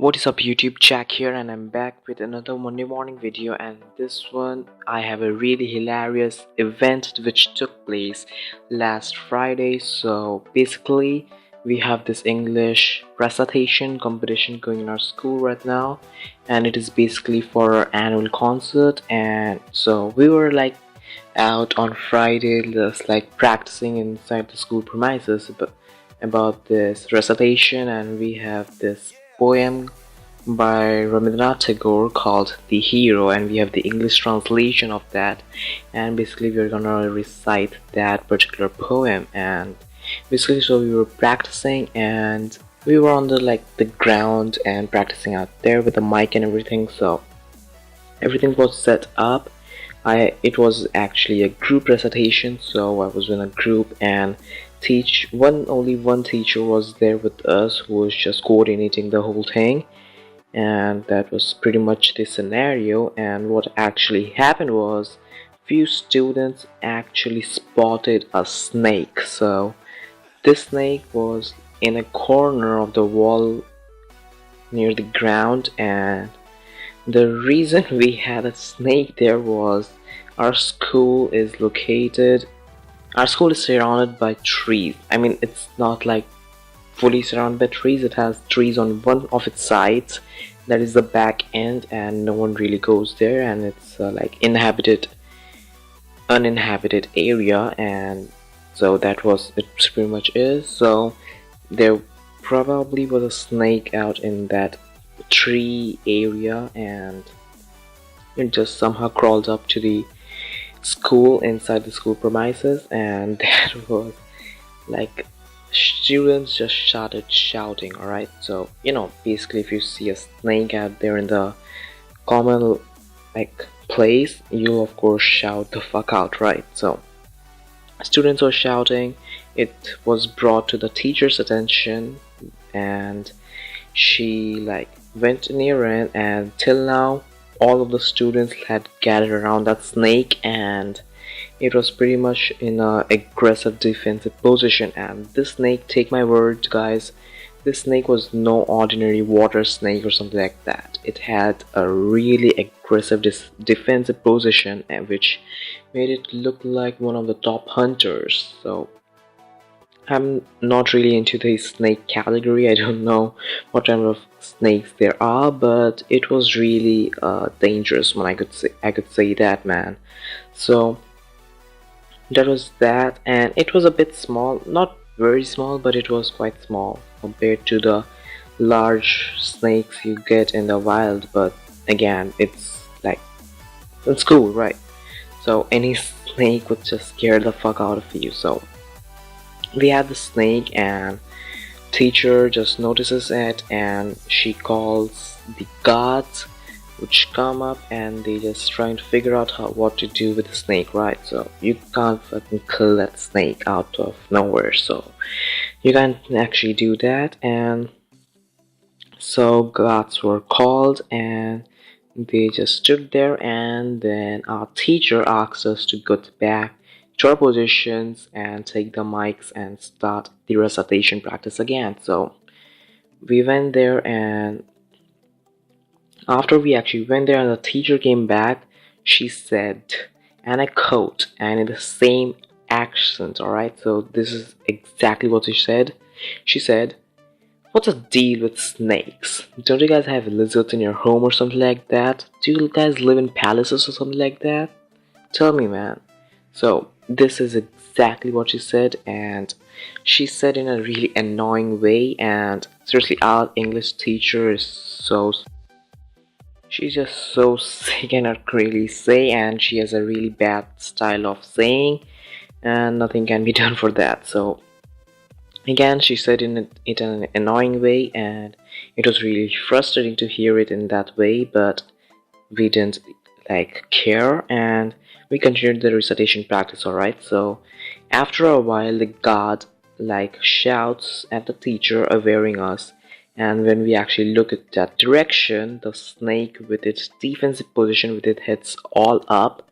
What is up YouTube, Jack here, and I'm back with another Monday morning video. And this one I have a really hilarious event which took place last Friday. So basically we have this English recitation competition going in our school right now, and it is basically for our annual concert. And so we were like out on Friday just like practicing inside the school premises about this recitation, and we have this poem by Rabindranath Tagore called The Hero, and we have the English translation of that. And basically we're gonna recite that particular poem. And basically so we were practicing, and we were on the ground and practicing out there with the mic and everything. So everything was set up. It was actually a group recitation, so I was in a group, and only one teacher was there with us who was just coordinating the whole thing. And that was pretty much the scenario. And what actually happened was few students actually spotted a snake. So this snake was in a corner of the wall near the ground, and the reason we had a snake there was our school is surrounded by trees. I mean, it's not like fully surrounded by trees. It has trees on one of its sides, that is the back end, and no one really goes there, and it's like uninhabited area. And so that was it, pretty much is. So there probably was a snake out in that tree area, and it just somehow crawled up to the school inside the school premises. And that was like students just started shouting. Alright, so basically if you see a snake out there in the common place, you'll of course shout the fuck out, right? So students were shouting. It was brought to the teacher's attention, and she went near it, and till now all of the students had gathered around that snake, and it was pretty much in a aggressive defensive position. And this snake, take my word guys, this snake was no ordinary water snake or something like that. It had a really aggressive defensive position, and which made it look like one of the top hunters. So I'm not really into the snake category. I don't know what kind of snakes there are, but it was really a dangerous one. I could say that, man. So that was that, and it was a bit small, not very small, but it was quite small compared to the large snakes you get in the wild. But again, it's like in school, right? So any snake would just scare the fuck out of you. So we had the snake, and teacher just notices it, and she calls the guards, which come up, and they just trying to figure out what to do with the snake, right? So you can't fucking kill that snake out of nowhere, so you can't actually do that. And so guards were called, and they just stood there, and then our teacher asked us to go back to our positions and take the mics and start the recitation practice again. So we went there, and after we actually went there and the teacher came back, she said, and I quote, and in the same accent, alright? So this is exactly what she said. She said, "What's the deal with snakes? Don't you guys have lizards in your home or something like that? Do you guys live in palaces or something like that? Tell me, man." So this is exactly what she said, and she said in a really annoying way. And seriously, our English teacher is she's just so sick, and cannot really say, and she has a really bad style of saying, and nothing can be done for that. So again, she said it in an annoying way, and it was really frustrating to hear it in that way, but we didn't care, and we continued the recitation practice. Alright, so after a while the guard shouts at the teacher awareing us, and when we actually look at that direction, the snake with its defensive position with its heads all up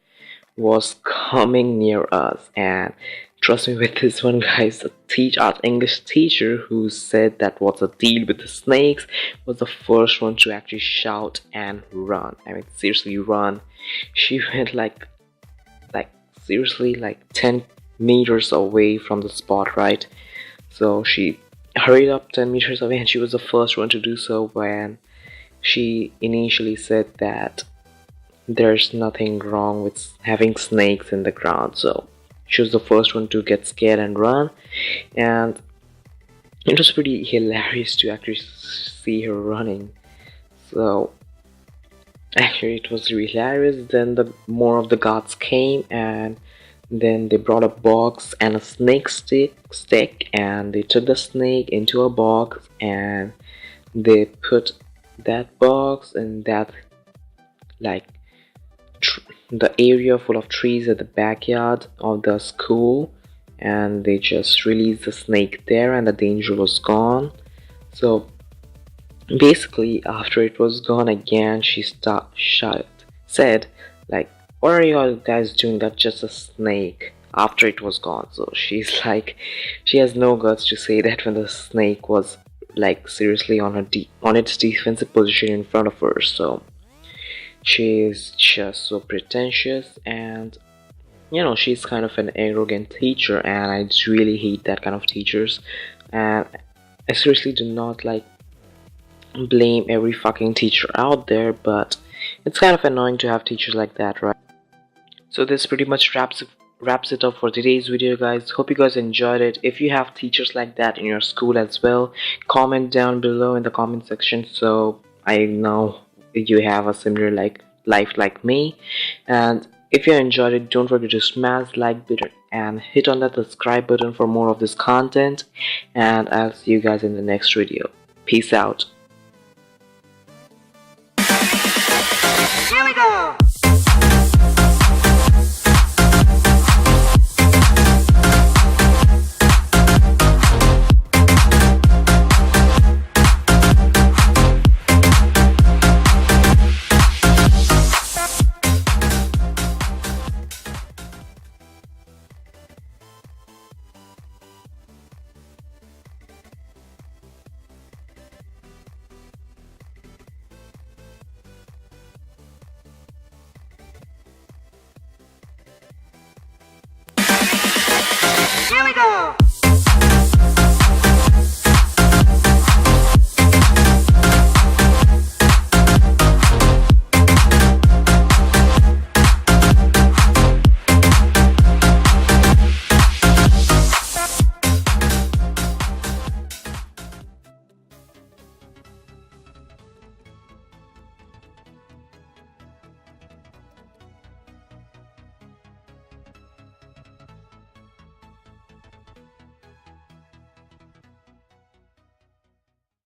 was coming near us. And trust me with this one, guys. Our English teacher who said that what's a deal with the snakes was the first one to actually shout and run. I mean, seriously, run. She went like seriously like 10 meters away from the spot, right? So she hurried up 10 meters away, and she was the first one to do so when she initially said that there's nothing wrong with having snakes in the ground. So she was the first one to get scared and run, and it was pretty hilarious to actually see her running. So actually it was really hilarious. Then the more of the guards came, and then they brought a box and a snake stick, and they took the snake into a box, and they put that box in that like the area full of trees at the backyard of the school, and they just released the snake there, and the danger was gone. So basically after it was gone again, she said like, what are you all guys doing? That's just a snake, after it was gone. So she's like, she has no guts to say that when the snake was like seriously on its defensive position in front of her. So she's just so pretentious, and she's kind of an arrogant teacher, and I just really hate that kind of teachers. And I seriously do not like blame every fucking teacher out there, but it's kind of annoying to have teachers like that, right? So this pretty much wraps it up for today's video, guys. Hope you guys enjoyed it. If you have teachers like that in your school as well, comment down below in the comment section so I know you have a similar life like me. And if you enjoyed it, don't forget to smash the like button and hit on that subscribe button for more of this content, and I'll see you guys in the next video. Peace out.